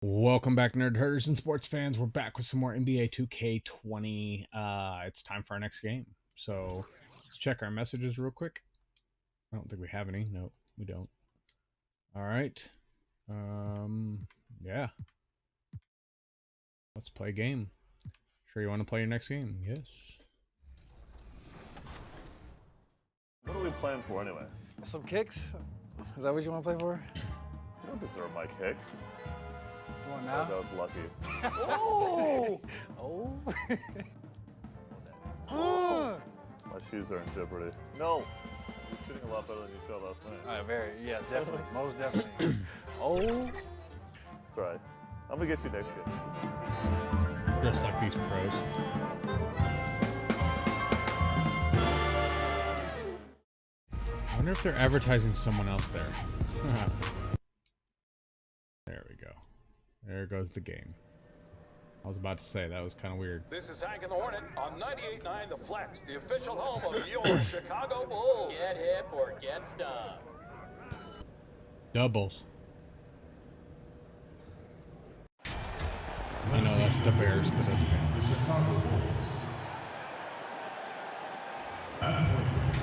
Welcome back, nerd herders and sports fans. We're back with some more NBA 2K20. It's time for our next game. So let's check our messages real quick. I don't think we have any. No, we don't. All right. Yeah. Let's play a game. Sure you want to play your next game? Yes. What are we playing for anyway? Some kicks? Is that what you want to play for? You don't deserve my kicks. Come on now. That was lucky. Oh! Oh! My shoes are in jeopardy. No! You're shooting a lot better than you shot last night. Yeah, definitely. Most definitely. Oh! That's right. I'm gonna get you next game. Just like these pros. I wonder if they're advertising someone else there. There we go. There goes the game. I was about to say, that was kind of weird. This is Hank and the Hornet on 98.9 The Flex, the official home of your Chicago Bulls. Get hip or get stung. Doubles. I know that's the Bears, but doesn't matter. The Chicago Bulls. At point guard,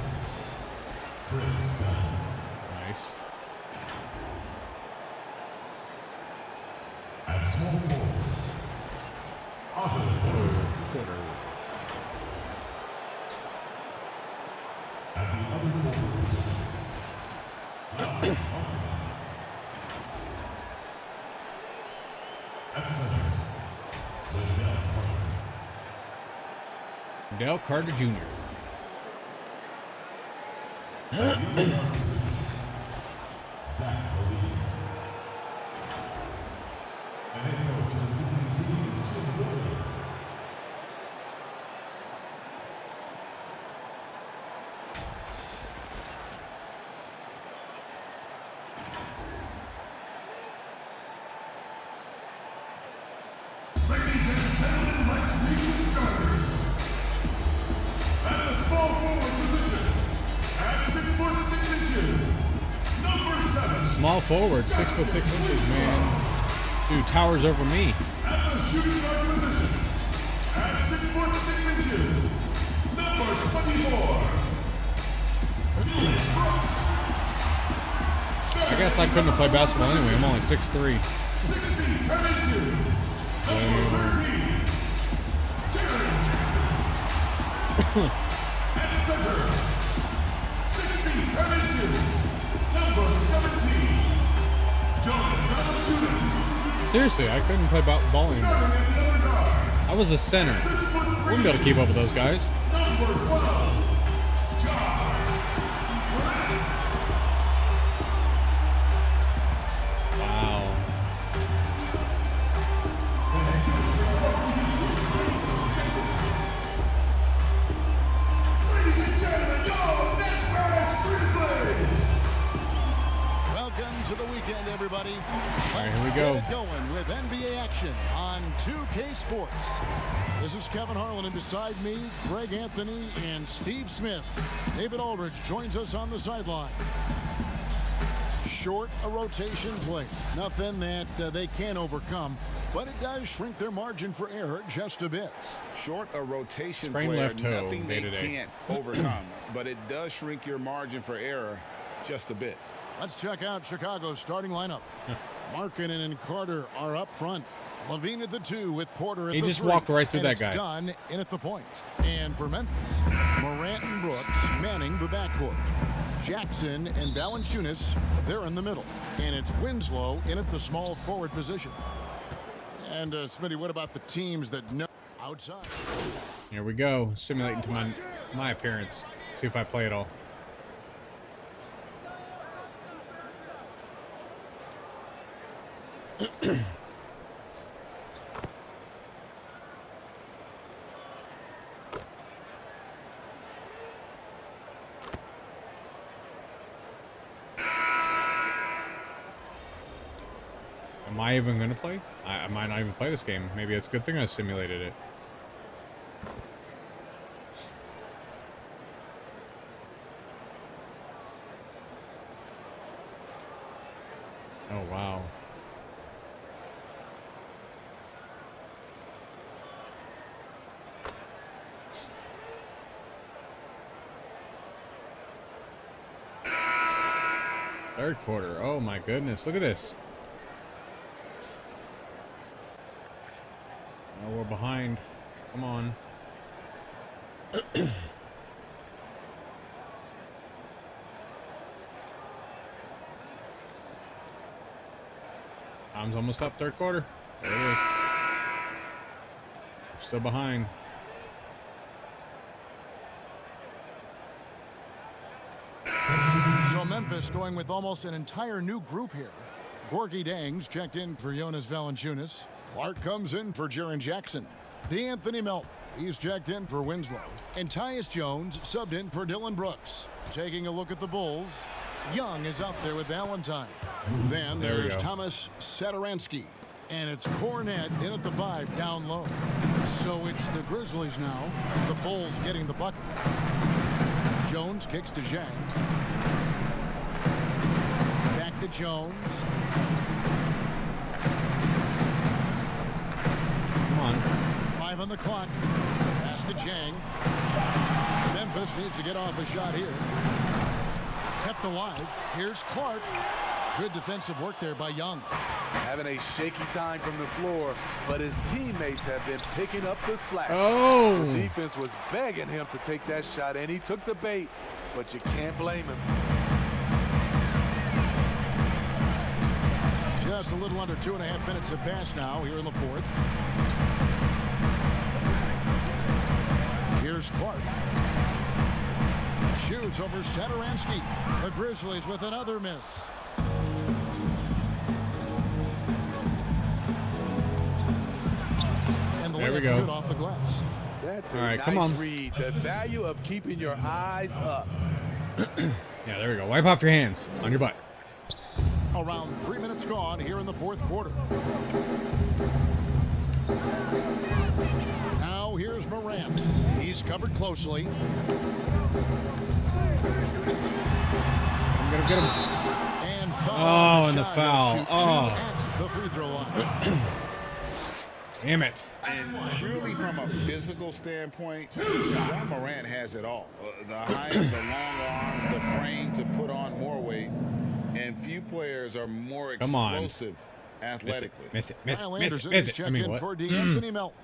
Chris Dunn. Nice. At small forward, Otto Porter. At the other forward position, at center, Dale Carter Jr. At the other guard position, Zach Levine. The head coach of the visiting team is Chip Williams. Ladies and gentlemen, let's meet the starters. At the small forward position, at 6'6", number 7. Small forward, 6'6", man. Dude towers over me. At the shooting guard position, at 6'6", number 24. I guess I couldn't have played basketball anyway. I'm only 6'3". 60 inches. Number 13. Jared Jackson. At center, 60 inches. Number 17. Jonas Valanciunas. Seriously, I couldn't play ball anymore. Starting at the other guard, I was a center. 6'3". Wouldn't be able to keep up with those guys. Number 12. John. Wow. Ladies and gentlemen, your Memphis Grizzlies. Welcome to the weekend, everybody. All right, here we go. Get it going with NBA action on 2K Sports. This is Kevin Harlan, and beside me, Greg Anthony and Steve Smith. David Aldridge joins us on the sideline. Short a rotation play. Nothing that they can't overcome, but it does shrink their margin for error just a bit. Short a rotation Sprained player, left toe nothing day they to day. can't overcome, but it does shrink your margin for error just a bit. Let's check out Chicago's starting lineup. Markkanen and Carter are up front. Levine at the 2 with Porter at He the just 3. walked right through And that it's guy. Dunn in at the point. And for Memphis, Morant and Brooks manning the backcourt. Jackson and Valanciunas, they're in the middle. And it's Winslow in at the small forward position. And Smitty, what about the teams that know outside? Here we go. Simulating to my appearance. See if I play it all. Am I even going to play? I might not even play this game. Maybe it's a good thing I simulated it. Oh, wow. Third quarter. Oh my goodness. Look at this. Oh, we're behind. Come on. Time's almost up. Third quarter. There it is. We're still behind. So Memphis going with almost an entire new group here. Gorgie Dangs checked in for Jonas Valanciunas. Clark comes in for Jaren Jackson. D'Anthony Melton, he's checked in for Winslow. And Tyus Jones subbed in for Dylan Brooks. Taking a look at the Bulls, Young is up there with Valentine. Then there's Thomas Satoransky. And it's Cornette in at the 5 down low. So it's the Grizzlies now. The Bulls getting the bucket. Jones kicks to Zhang. Back to Jones. Come on. 5 on the clock. Pass to Zhang. Memphis needs to get off a shot here. Kept alive. Here's Clark. Good defensive work there by Young. Having a shaky time from the floor, but his teammates have been picking up the slack. Oh! The defense was begging him to take that shot, and he took the bait, but you can't blame him. Just a little under 2.5 minutes have passed now here in the fourth. Here's Clark. Shoots over Satoransky. The Grizzlies with another miss. And the There we layup's go. good off the glass. That's All a right, nice come on. read. The value of keeping your eyes up. Yeah, there we go. Wipe off your hands on your butt. Around 3 minutes gone here in the fourth quarter. Now here's Morant. He's covered closely. I'm gonna get him. And foul Oh, on and the shot. foul. He'll shoot Oh. two at the free throw line. Damn it. And purely from a physical standpoint, John Morant has it all. The height, the long arms, the frame to put on more weight. And few players are more Come on. explosive athletically. Miss it. Miss it. Kyle Miss Anderson it. is Miss it. checked I mean, in what? for D'Anthony Melton.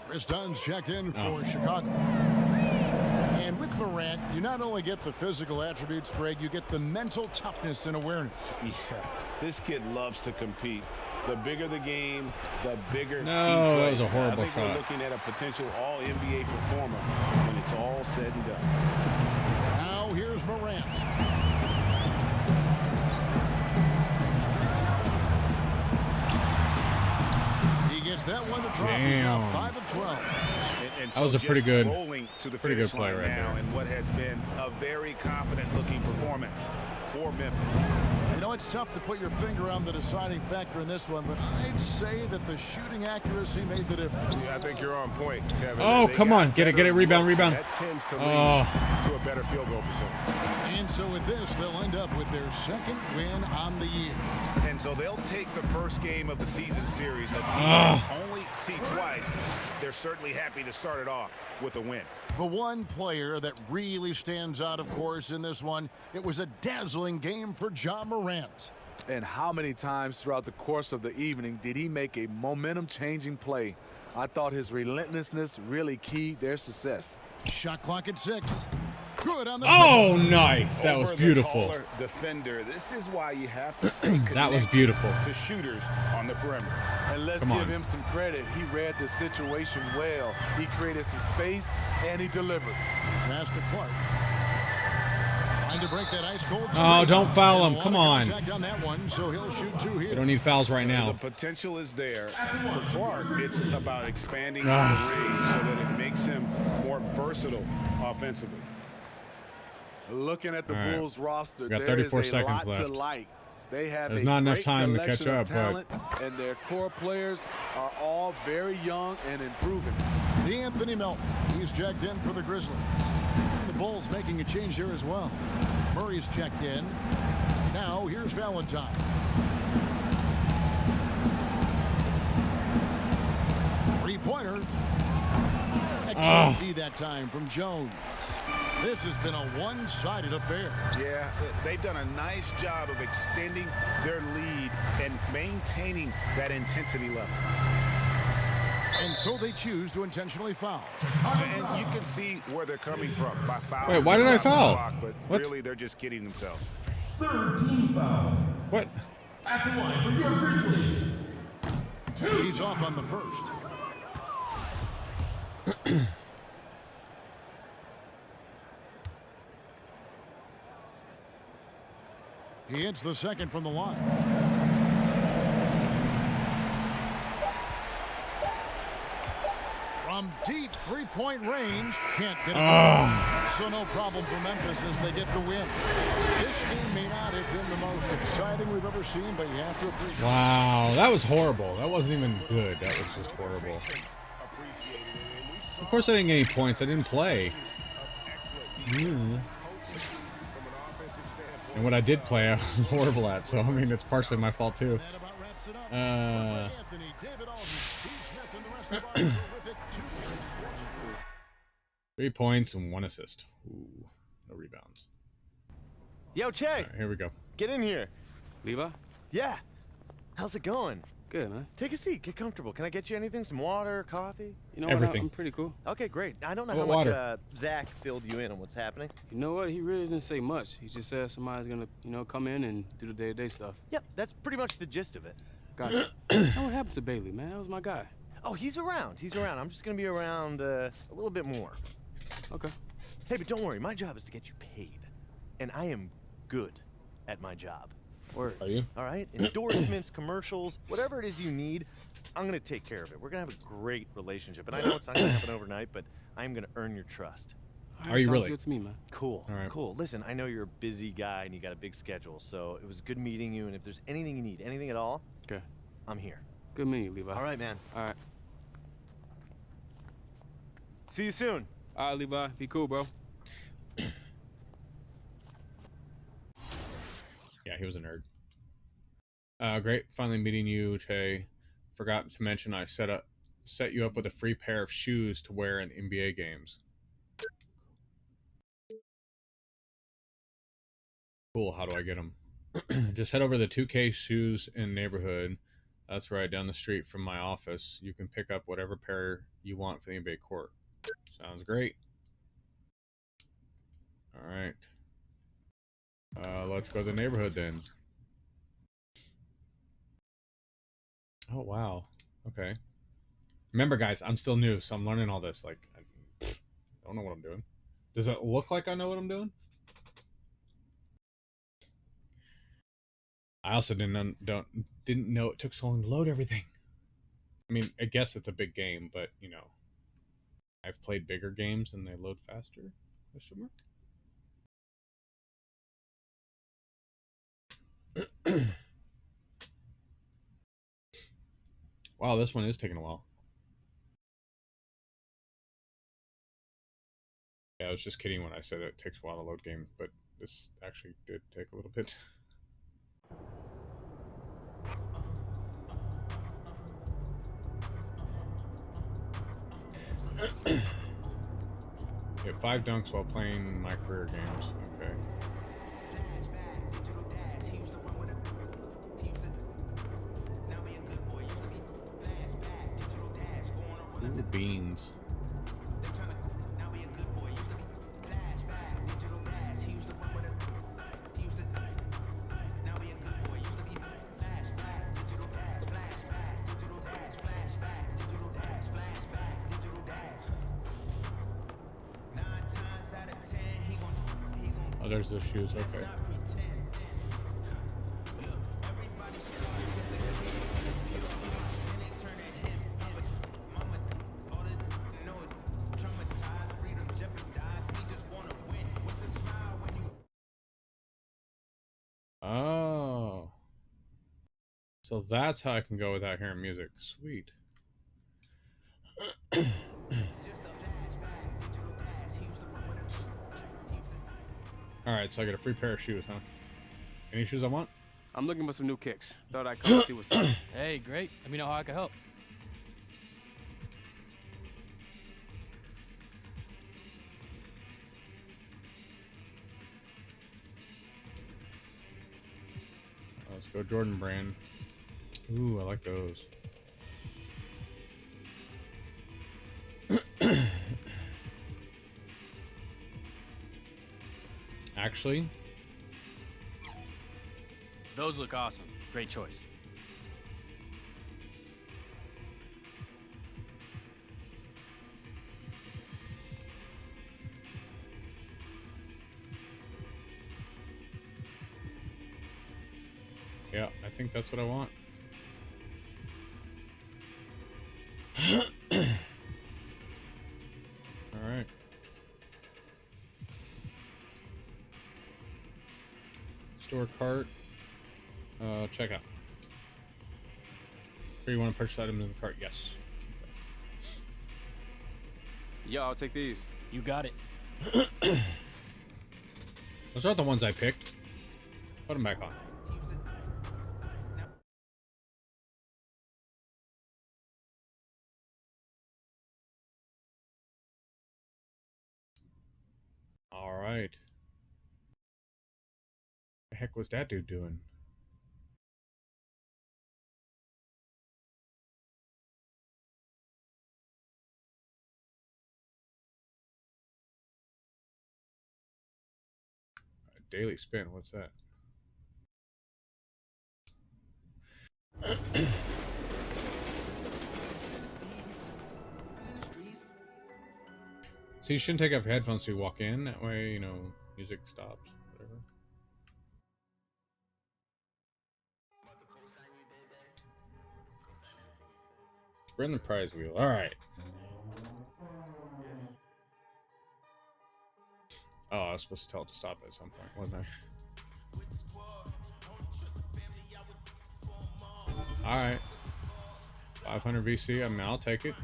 Chris Dunn's checked in for Chicago. And with Morant, you not only get the physical attributes, Greg, you get the mental toughness and awareness. Yeah, this kid loves to compete. The bigger the game, the bigger No, he that plays. was a horrible I think we're shot. looking at a potential All-NBA performer when it's all said and done. Now here's Morant. He gets that one to drop. He's now Damn. 5 of 12. And That was a just pretty good- rolling to the pretty good finish play line right now there. in what has been a very confident-looking performance for Memphis. You know, it's tough to put your finger on the deciding factor in this one, but I'd say that the shooting accuracy made the difference. Yeah, I think you're on point, Kevin. Oh, They come got on. Get it, better rebound, looks, rebound. and That tends to lead Oh. to a better field goal percentage. And so with this, they'll end up with their second win on the year. And so they'll take the first game of the season series, a team Ah. they only see twice. They're certainly happy to start it off with a win. The one player that really stands out, of course, in this one, it was a dazzling game for John Morant. And how many times throughout the course of the evening did he make a momentum-changing play? I thought his relentlessness really keyed their success. Shot clock at 6. Good on the Oh, nice. That was Over the beautiful. taller defender. This is why you have to stay connected That was beautiful. to shooters on the perimeter. And let's Come give on. him some credit. He read the situation well. He created some space, and he delivered. Pass to Clark. Trying to break that ice cold. Oh, streak. don't foul And him. a Come lot of on. contact on that one, so he'll shoot 2 We here. don't need fouls right The now. potential is there. For Clark, it's about expanding Ah. the range so that it makes him more versatile offensively. Looking at the All right. Bulls roster, We got there 34 is a seconds lot to left. like. They have There's a not enough great time to catch collection of up, but- talent, and their core players are all very young and improving. D'Anthony Melton. He's checked in for the Grizzlies. The Bulls making a change here as well. Murray's checked in. Now here's Valentine. Three-pointer. Excellent D that time from Jones. This has been a one-sided affair. Yeah, they've done a nice job of extending their lead and maintaining that intensity level. And so they choose to intentionally foul. And you can see where they're coming from by fouling. Wait, why did I foul? But What? really, they're just kidding themselves. Third team foul. What? At the line for your Grizzlies. He's off on the first. He hits the second from the line. From deep three-point range, can't get it. So no problem for Memphis as they get the win. This game may not have been the most exciting we've ever seen, but you have to appreciate. Wow, that was horrible. That wasn't even good. That was just horrible. Of course I didn't get any points. I didn't play. And what I did play, I was horrible at. So, I mean, it's partially my fault, too. 3 points and 1 assist. Ooh, no rebounds. Yo, Che, All right, here we go. get in here. Levi? Yeah. How's it going? Good, man. Take a seat. Get comfortable. Can I get you anything? Some water, coffee? You know Everything. what? I'm pretty cool. Okay, great. I don't know What how much water? Zach filled you in on what's happening. You know what? He really didn't say much. He just said somebody's gonna, come in and do the day-to-day stuff. Yep, that's pretty much the gist of it. Gotcha. Now what happened to Bailey, man? That was my guy. Oh, he's around. He's around. I'm just going to be around a little bit more. Okay. Hey, but don't worry. My job is to get you paid. And I am good at my job. Word. Are you? All right? Endorsements, commercials, whatever it is you need, I'm going to take care of it. We're going to have a great relationship. And I know it's not going to happen overnight, but I'm going to earn your trust. All right, Are you sounds really? good to me, man. Cool. All right. Cool. Listen, I know you're a busy guy and you got a big schedule, so it was good meeting you. And if there's anything you need, anything at all, Okay. I'm here. Good meeting you, Levi. All right, man. All right. See you soon. All right, Levi. Be cool, bro. Yeah, he was a nerd. Great. Finally meeting you, Che. Forgot to mention I set you up with a free pair of shoes to wear in NBA games. Cool. How do I get them? Just head over to the 2K shoes in neighborhood. That's right down the street from my office. You can pick up whatever pair you want for the NBA court. Sounds great. All right. Let's go to the neighborhood then. Oh, wow. Okay. Remember, guys, I'm still new, so I'm learning all this. Like, I don't know what I'm doing. Does it look like I know what I'm doing? I also didn't know it took so long to load everything. I mean, I guess it's a big game, but, you know, I've played bigger games and they load faster? Question mark? Wow, this one is taking a while. Yeah, I was just kidding when I said it takes a while to load game, but this actually did take a little bit. Yeah, 5 dunks while playing my career games. Okay. Ooh, beans. Oh, there's the shoes. Okay. Oh. So that's how I can go without hearing music. Sweet. Alright, so I get a free pair of shoes, huh? Any shoes I want? I'm looking for some new kicks. Thought I'd come and see what's up. Hey, great. Let me know how I can help. Go Jordan Brand. Ooh, I like those. Actually, Those look awesome. Great choice. yeah, I think that's what I want. All right. Store cart. Checkout. Or you want to purchase items in the cart? Yes. Yeah, I'll take these. You got it. Those aren't the ones I picked. Put them back on. All right. The heck was that dude doing? Daily spin. What's that? So you shouldn't take off your headphones to walk in. That way, you know, music stops. Whatever. We're in the prize wheel. All right. Oh, I was supposed to tell it to stop at some point, wasn't I? All right. 500 VC. I mean, I'll take it.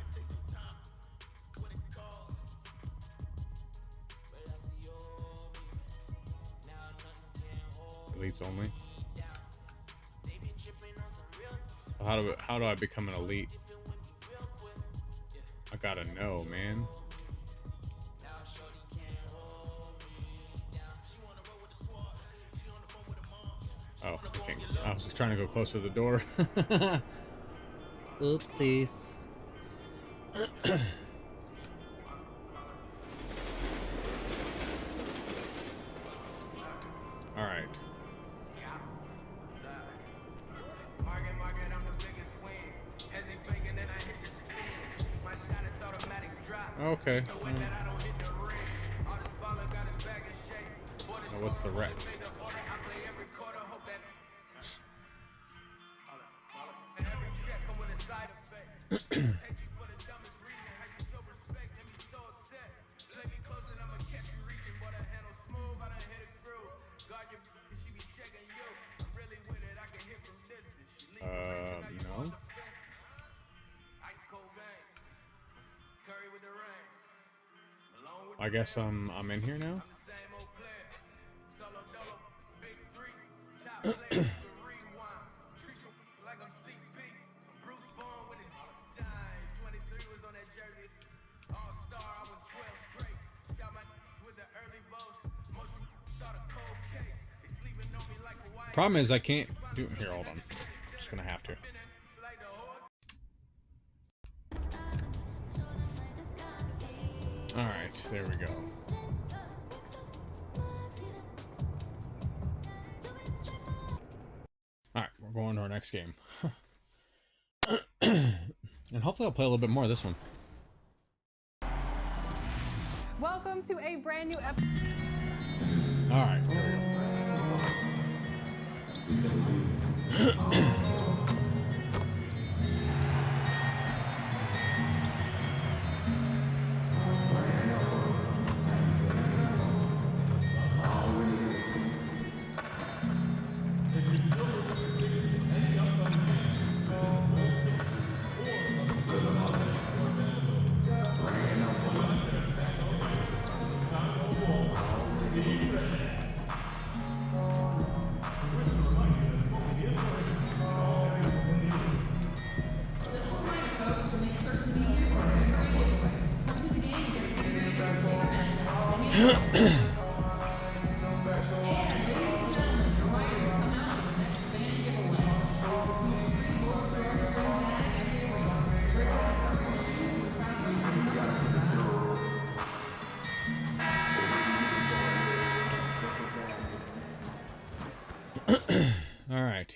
Elites only. How do I become an elite? I gotta know, man. Oh, I can't. I was just trying to go closer to the door. Oopsies. All right. Okay. Now what's the wreck? No. I guess I'm in here now. Problem is I can't do here. Hold on. Just gonna have to. All right, there we go. All right, we're going to our next game. And hopefully I'll play a little bit more of this one. Welcome to a brand new episode. All right, here we go.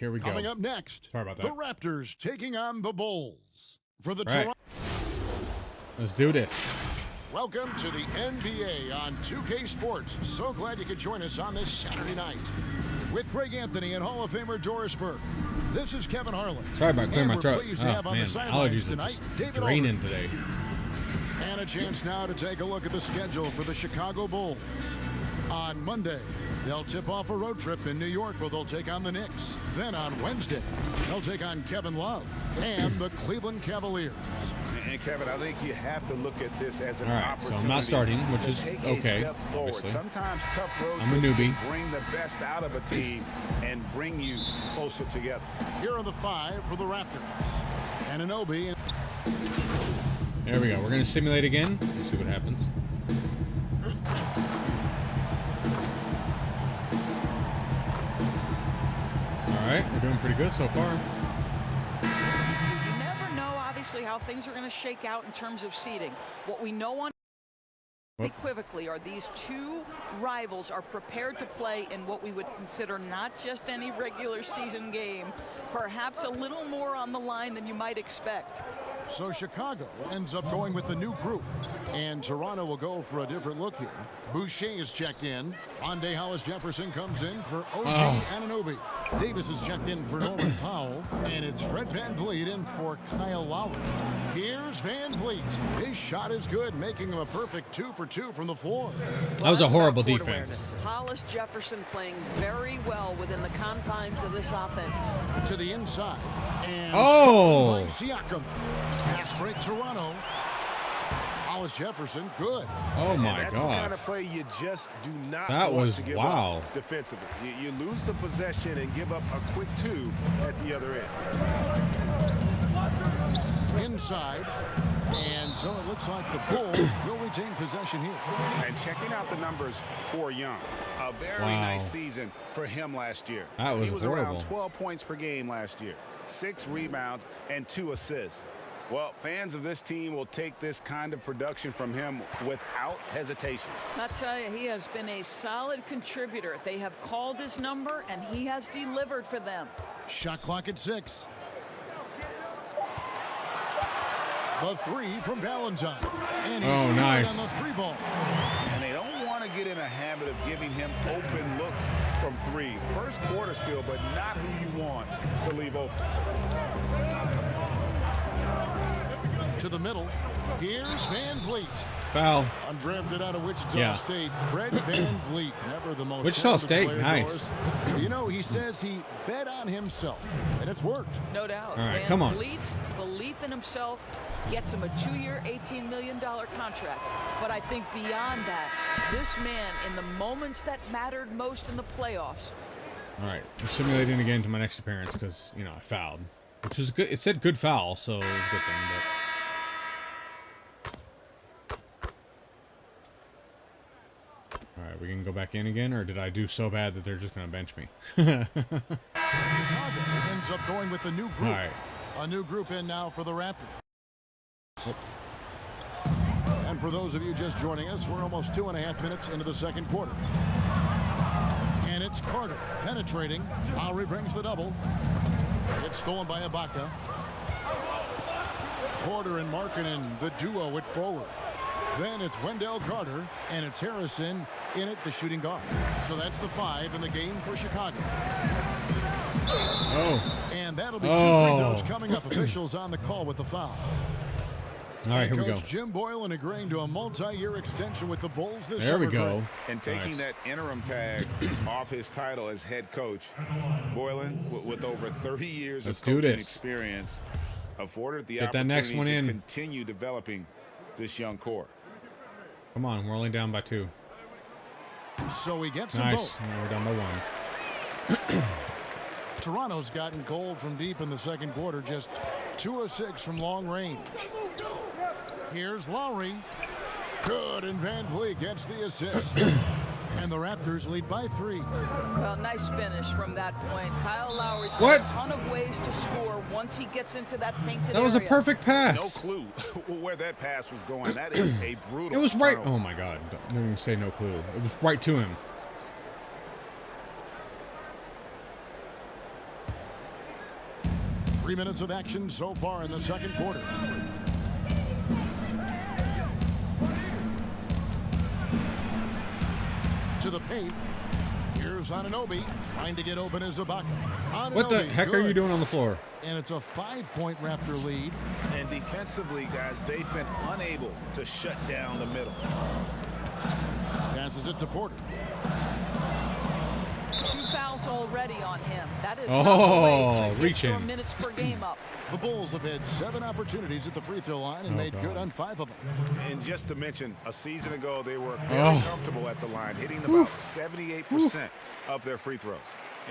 here we go. Coming up next, Sorry about that. the Raptors taking on the Bulls. For the Right. Toronto. Let's do this. Welcome to the NBA on 2K Sports. So glad you could join us on this Saturday night. With Greg Anthony and Hall of Famer Doris Burke. This is Kevin Harlan. Sorry about clearing my we're throat. pleased to Oh have on man, the sidelines allergies are tonight, just David draining Aldridge. today. And a chance now to take a look at the schedule for the Chicago Bulls. On Monday, they'll tip off a road trip in New York where they'll take on the Knicks. Then on Wednesday, they'll take on Kevin Love and the Cleveland Cavaliers. And Kevin, I think you have to look at this as an All right, opportunity. so I'm not starting, which to is take okay, A step forward. obviously. Sometimes tough road I'm a trips newbie. can bring the best out of a team and bring you closer together. Here are the 5 for the Raptors. Anunoby. There we go. We're gonna simulate again. See what happens. All right, we're doing pretty good so far. You never know, obviously, how things are going to shake out in terms of seeding. What we know on unequivocally are these two rivals are prepared to play in what we would consider not just any regular season game, perhaps a little more on the line than you might expect. So Chicago ends up going with the new group. And Toronto will go for a different look here. Boucher is checked in. Rondae Hollis-Jefferson comes in for OG Anunoby. Davis is checked in for Norman Powell. And it's Fred VanVleet in for Kyle Lowry. Here's VanVleet. His shot is good, making him a perfect 2 for 2 from the floor. That was a horrible defense. Hollis-Jefferson playing very well within the confines of this offense. To the inside. And Oh! Siakam. Pass break Toronto. Hollis-Jefferson, good. Oh my That's gosh. the kind of play you just do not That want was to give wow. up defensively. You lose the possession and give up a quick 2 at the other end. Inside. And so it looks like the Bulls will retain possession here. And checking out the numbers for Young. A very nice season for him last year. That was He was horrible. around 12 points per game last year, 6 rebounds, and 2 assists. Well, fans of this team will take this kind of production from him without hesitation. I'll tell you, he has been a solid contributor. They have called his number, and he has delivered for them. Shot clock at 6. The 3 from Valentine. And he's good nice. on the 3 ball. And they don't want to get in a habit of giving him open looks from 3. First quarter still, but not who you want to leave open. To the middle. Here's VanVleet. Foul. Undrafted out of Wichita State, Fred VanVleet. Never the most Wichita talented State, player, nice. Doris. You know, he says he bet on himself, and it's worked. No doubt. All right, come on. VanVleet's belief in himself gets him a 2-year, $18 million contract. But I think beyond that, this man, in the moments that mattered most in the playoffs. All right, I'm simulating again to my next appearance because, you know, I fouled. Which was good. It said good foul, so it was a good thing, but... All right, we can go back in again, or did I do so bad that they're just going to bench me? Chicago ends up going with the new group. All right. A new group in now for the Raptors. And for those of you just joining us, we're almost 2.5 minutes into the second quarter. And it's Carter penetrating. Lowry brings the double. It's stolen by Ibaka. Porter and Markkanen, the duo at forward. Then it's Wendell Carter, and it's Harrison in it, the shooting guard. So that's the 5 in the game for Chicago. Oh. And that'll be 2 free throws coming up. Officials on the call with the foul. All right, here we Coach go. Jim Boylan agreeing to a multi-year extension with the Bulls this There we summer. go. And taking that interim tag off his title as head coach, Boylan, with over 30 years Let's of do coaching this. experience, afforded the Get that opportunity next one to in. continue developing this young core. Come on, we're only down by 2. So we get some Nice. both. Now we're down by 1. Toronto's gotten cold from deep in the second quarter, just 2 of 6 from long range. Here's Lowry. Good, and VanVleet gets the assist. And the Raptors lead by 3. Well, nice finish from that point. Kyle Lowry's got What? a ton of ways to score once he gets into that painted That was a area. perfect No pass. clue where that pass was going. That is a brutal. It was right. turnover. Oh my God! Don't even say no clue. It was right to him. 3 minutes of action so far in the second quarter. To the paint. Here's Anunoby trying to get open as Ibaka. What the heck are you doing on the floor? And it's a 5-point Raptor lead. And defensively, guys, they've been unable to shut down the middle. Passes it to Porter. 2 fouls already on him. That is reaching. your minutes per game up. The Bulls have had 7 opportunities at the free throw line and made good on 5 of them. And just to mention, a season ago, they were very comfortable at the line, hitting about 78% of their free throws.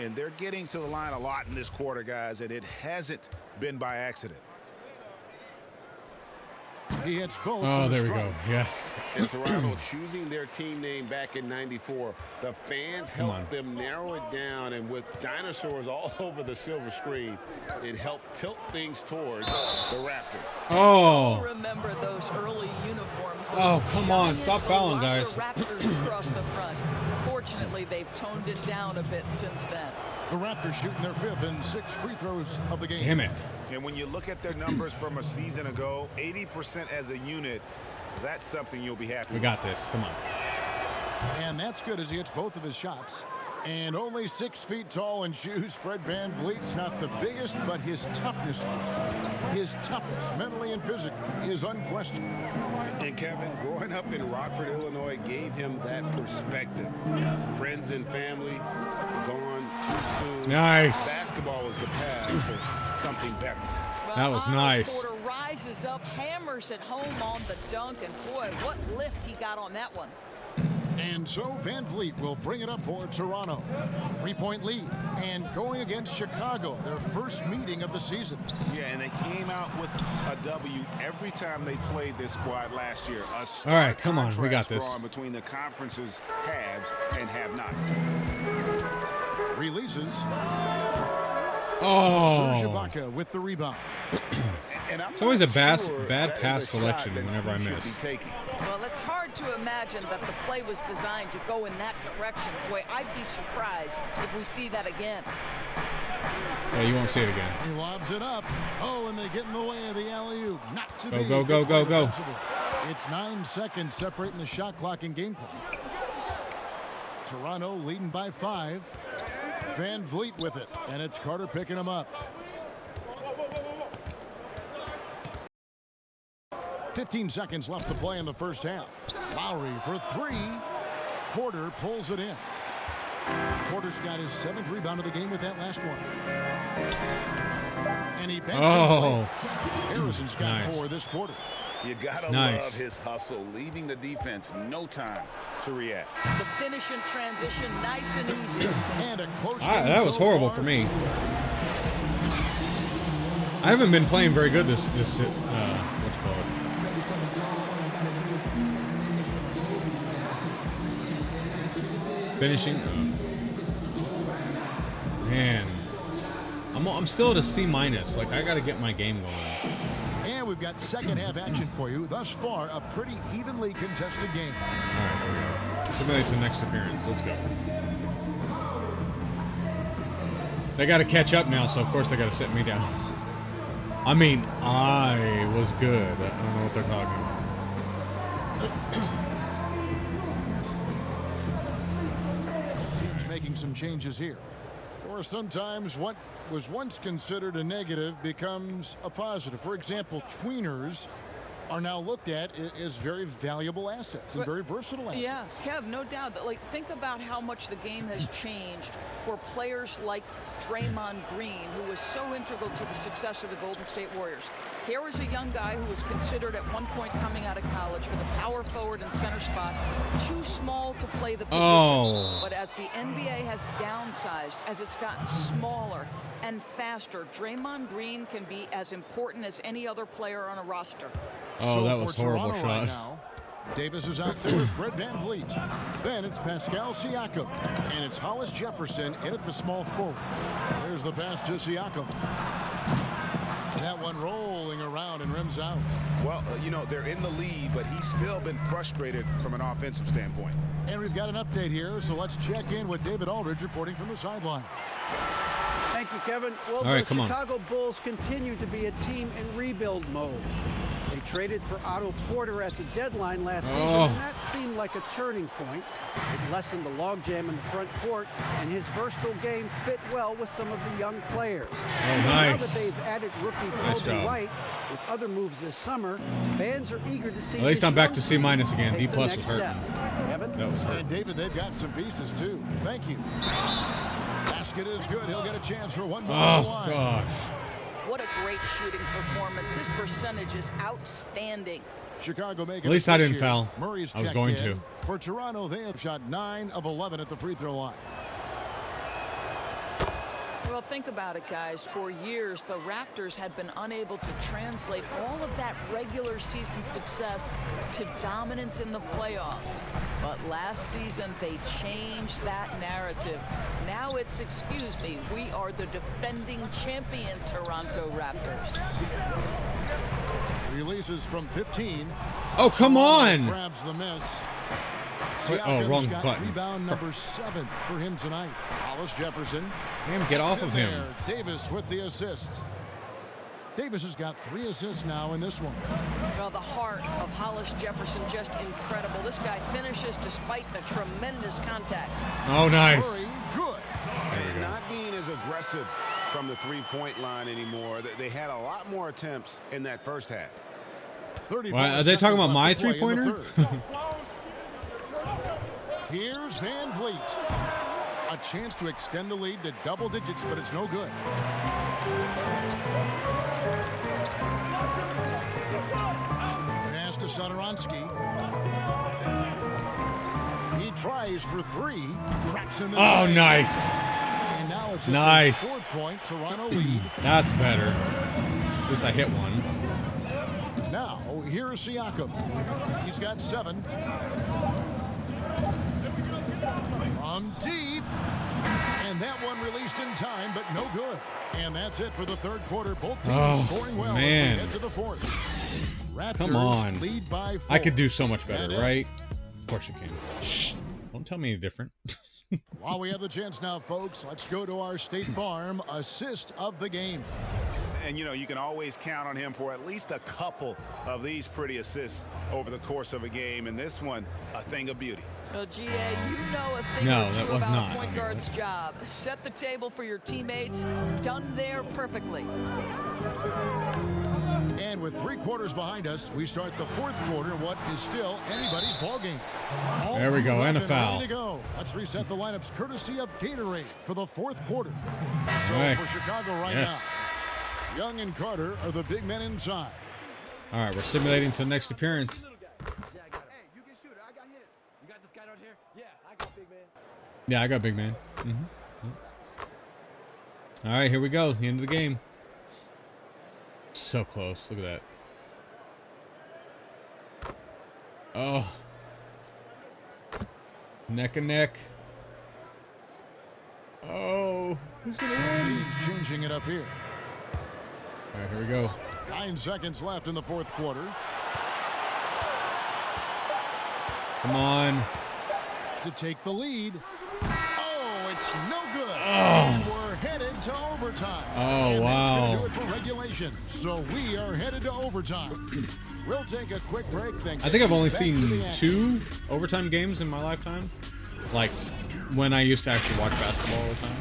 And they're getting to the line a lot in this quarter, guys, and it hasn't been by accident. He hits both. Oh, there we go. Yes. And Toronto choosing their team name back in '94, the fans helped them narrow it down, and with dinosaurs all over the silver screen, it helped tilt things towards the Raptors. Oh. Remember those early uniforms? Oh, come on. Stop fouling, guys. Raptors across the front. Fortunately, they've toned it down a bit since then. The Raptors shooting their 5th and 6th free throws of the game. Damn it. And when you look at their numbers from a season ago, 80% as a unit, that's something you'll be happy with. We got this. Come on. And that's good as he hits both of his shots. And only 6 feet tall in shoes, Fred VanVleet's not the biggest, but his toughness, mentally and physically, is unquestioned. And Kevin, growing up in Rockford, Illinois, gave him that perspective. Friends and family gone too soon. Nice. Basketball was the path to something better. Well, that was nice. Porter rises up, hammers it home on the dunk, and boy, what lift he got on that one. And so VanVleet will bring it up for Toronto. 3-point lead. And going against Chicago, their first meeting of the season. Yeah, and they came out with a W every time they played this squad last year. All right, come on. We got this. Between the conference's haves and have-nots. Releases. Oh. Serge Ibaka with the rebound. It's always a bad pass selection whenever I miss. Well, it's hard to imagine that the play was designed to go in that direction. Boy, I'd be surprised if we see that again. Yeah, you won't see it again. He lobs it up. Oh, and they get in the way of the alley-oop. Not to be. Go. It's 9 seconds separating the shot clock and game clock. Toronto leading by 5. VanVleet with it, and it's Carter picking him up. 15 seconds left to play in the first half. Lowry for 3. Porter pulls it in. Porter's got his 7th rebound of the game with that last one. And he banks it. Harrison's got 4 this quarter. You gotta love his hustle, leaving the defense no time to react. The finish in transition, nice and easy. And a close that was horrible for me. I haven't been playing very good this what's it called? Finishing. Man, I'm still at a C-. Like, I got to get my game going. And we've got second half action for you. Thus far, a pretty evenly contested game. All right, here we go. Submit to the next appearance. Let's go. They got to catch up now, so of course they got to sit me down. I mean, I was good. I don't know what they're talking about. Teams making some changes here. Or sometimes what was once considered a negative becomes a positive. For example, tweeners are now looked at as very valuable assets and very versatile assets. Yeah, Kev, no doubt. Like, think about how much the game has changed for players like Draymond Green, who was so integral to the success of the Golden State Warriors. Here was a young guy who was considered at one point coming out of college for the power forward and center spot, too small to play the position. But as the NBA has downsized, as it's gotten smaller and faster, Draymond Green can be as important as any other player on a roster. Oh, that was a horrible Toronto shot. right now, Davis is out there with Fred VanVleet. Then it's Pascal Siakam. And it's Hollis Jefferson in at the small forward. There's the pass to Siakam. That one rolling around and rims out. Well, you know, they're in the lead, but he's still been frustrated from an offensive standpoint. And we've got an update here, so let's check in with David Aldridge reporting from the sideline. Thank Thank you, Kevin. Well, All right, the come on. Chicago Bulls continue to be a team in rebuild mode. They traded for Otto Porter at the deadline last season, and that seemed like a turning point. It lessened the logjam in the front court, and his versatile game fit well with some of the young players. Oh, Now that nice. they've added rookie Nice Kobe job. White with other moves this summer, fans are eager to see. At least this I'm back young to C- team again. take D+ the was next hurting. step. Kevin? That was hurt. And David, they've got some pieces too. Thank you. Basket is good. He'll get a chance for one more. Oh, gosh. What a great shooting performance. His percentage is outstanding. Chicago making At least a I switch didn't here. foul. Murray's I was checked going in. to. For Toronto, they have shot 9 of 11 at the free throw line. Well, think about it, guys. For years, the Raptors had been unable to translate all of that regular season success to dominance in the playoffs. But last season, they changed that narrative. Now it's, excuse me, we are the defending champion Toronto Raptors. Releases from 15. Oh, come on. Grabs the miss. Wait, oh, wrong got button. Rebound number 7 for him tonight. Hollis Jefferson. Damn, get off In of him. there, Davis with the assist. Davis has got 3 assists now in this one. Well, the heart of Hollis Jefferson, just incredible. This guy finishes despite the tremendous contact. Oh, nice. Good. And not being as aggressive from the three-point line anymore. They had a lot more attempts in that first half. 34 Well, are they talking about seconds my left to play in the three-pointer? third. Here's Van Vliet. A chance to extend the lead to double digits, but it's no good. Pass to Satoransky. He tries for 3. Traps in the Oh, net. nice. And now it's Nice. a 4-point Toronto lead. That's better. At least I hit one. Now, here's Siakam. He's got 7. From deep. And that one released in time, but no good. And that's it for the third quarter. Both teams scoring well man. as we head to the fourth. Raptors Come on. lead by 4. I could do so much better, And it- right? Of course you can. Shh. Don't tell me any different. While we have the chance now, folks, let's go to our State Farm assist of the game. And, you know, you can always count on him for at least a couple of these pretty assists over the course of a game. And this one, a thing of beauty. Well, GA, you know a thing No, or two that was about not. a point guard's job. Set the table for your teammates. Done there perfectly. And with 3 quarters behind us, we start the fourth quarter, what is still anybody's ball game. All There we three go, left and a ready foul. to go. Let's reset the lineups courtesy of Gatorade for the fourth quarter. So Right. for Chicago right Yes. now, Young and Carter are the big men inside. All right, we're simulating to the next appearance. Yeah, I got big man. All right, here we go. The end of the game. So close. Look at that. Oh. Neck and neck. Oh. Who's going to win? Teams changing it up here. All right, here we go. 9 seconds left in the fourth quarter. Come on. To take the lead. Oh, it's no good. Oh. And we're headed to overtime. Oh, and wow. That's going to do it for regulation. So we are headed to overtime. We'll take a quick break. Then I think I've only back to the seen action. 2 overtime games in my lifetime. Like, when I used to actually watch basketball all the time.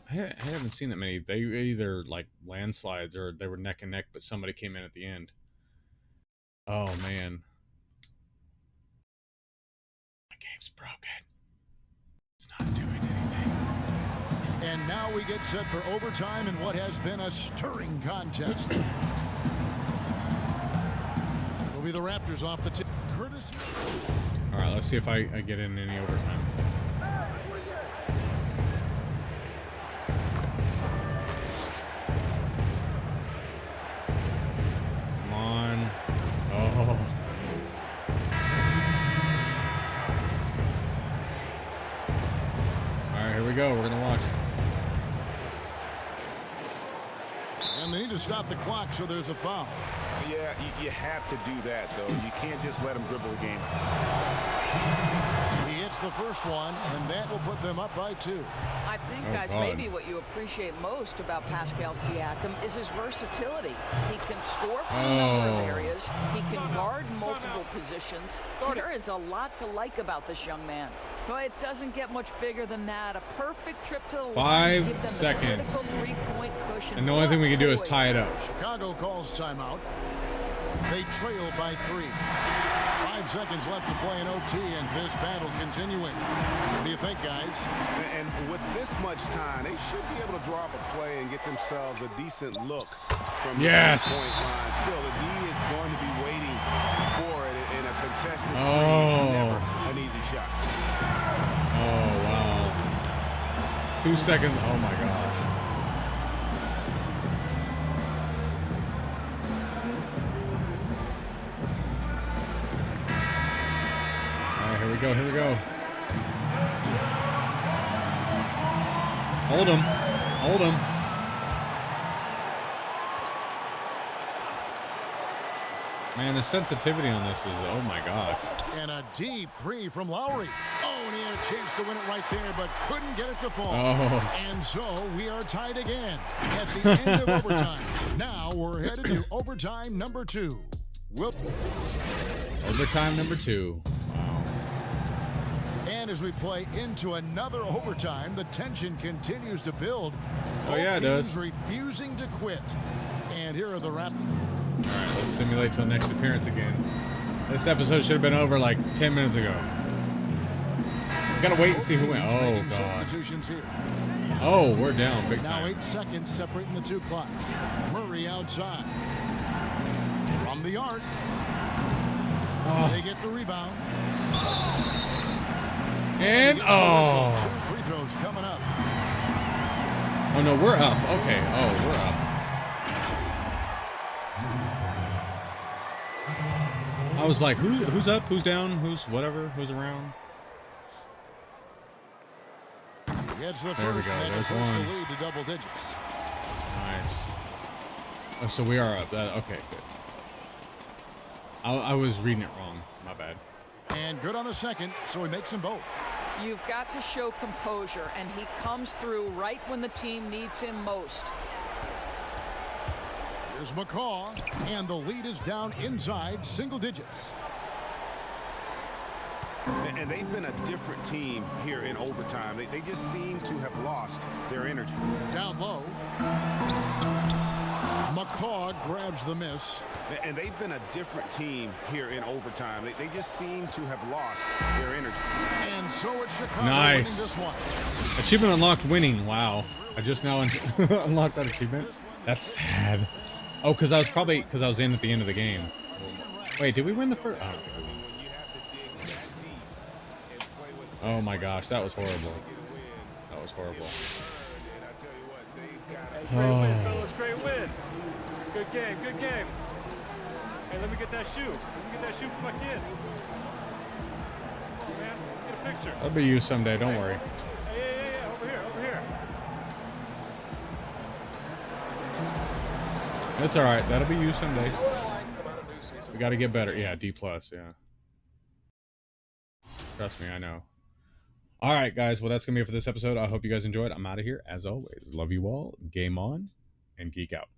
I haven't seen that many. They either, like, landslides or they were neck and neck, but somebody came in at the end. Oh, man. My game's broken. It's not doing anything. And now we get set for overtime in what has been a stirring contest. Will be the Raptors off the tip. Courtesy. All right, let's see if I get in any overtime. Come on. Oh. All right, here we go. We're going to watch. And they need to stop the clock, so there's a foul. Yeah, you have to do that, though. You can't just let him dribble the game. He hits the first one, and that will put them up by 2. I think, guys, maybe what you appreciate most about Pascal Siakam is his versatility. He can score from a number of areas. He can guard multiple positions. There is a lot to like about this young man. Well, it doesn't get much bigger than that. A perfect trip to the line. 5 seconds. Three-point cushion. And the only thing we can do is tie it up. Chicago calls timeout. They trail by 3. 5 seconds left to play in OT, and this battle continuing. What do you think, guys? And with this much time, they should be able to draw up a play and get themselves a decent look from the 3-point line. Still, the D is going to be waiting for it in a contested three. Never an easy shot. Oh, wow. 2 seconds. Oh, my gosh. Here we go, here we go. Hold him. Hold him. Man, the sensitivity on this is, oh my gosh. And a deep 3 from Lowry. Oh, and he had a chance to win it right there, but couldn't get it to fall. Oh. And so we are tied again at the end of overtime. Now we're headed to overtime number 2. Overtime number 2. And as we play into another overtime, the tension continues to build. Oh, yeah, it does. Refusing to quit. And here are the Raptors. All right, let's simulate till next appearance again. This episode should have been over like 10 minutes ago. Gotta wait and see who went. Oh, God. Substitutions here. Oh, we're down big time. Now 8 seconds separating the 2 clocks. Murray outside. From the arc. Oh. They get the rebound. And, oh. 2 free throws coming up. Oh, no, we're up. Okay. Oh, we're up. I was like, who's up? Who's down? Who's whatever? Who's around? Gets the There we first, go. and There's puts one. the lead to double digits. Nice. Oh, so we are up. Okay, good. I was reading it wrong. My bad. And good on the second, so he makes them both. You've got to show composure, and he comes through right when the team needs him most. Here's McCaw, and the lead is down inside single digits. And they've been a different team here in overtime. They just seem to have lost their energy. Down low. McCaw grabs the miss. And they've been a different team here in overtime. They just seem to have lost their energy. And so it's Chicago Nice. winning this one. Achievement unlocked winning. Wow. I just now unlocked that achievement. That's sad. Oh, because I was in at the end of the game. Wait, did we win the first? Oh, okay. Oh my gosh, that was horrible. That was horrible. Great win, fellas. Great win. Good game. Good game. Hey, let me get that shoe. Let me get that shoe for my kid. Man, get a picture. That'll be you someday. Don't worry. Yeah. Over here. Over here. It's all right. That'll be you someday. We got to get better. Yeah, D+. Yeah. Trust me, I know. All right, guys. Well, that's going to be it for this episode. I hope you guys enjoyed. I'm out of here. As always, love you all. Game on and geek out.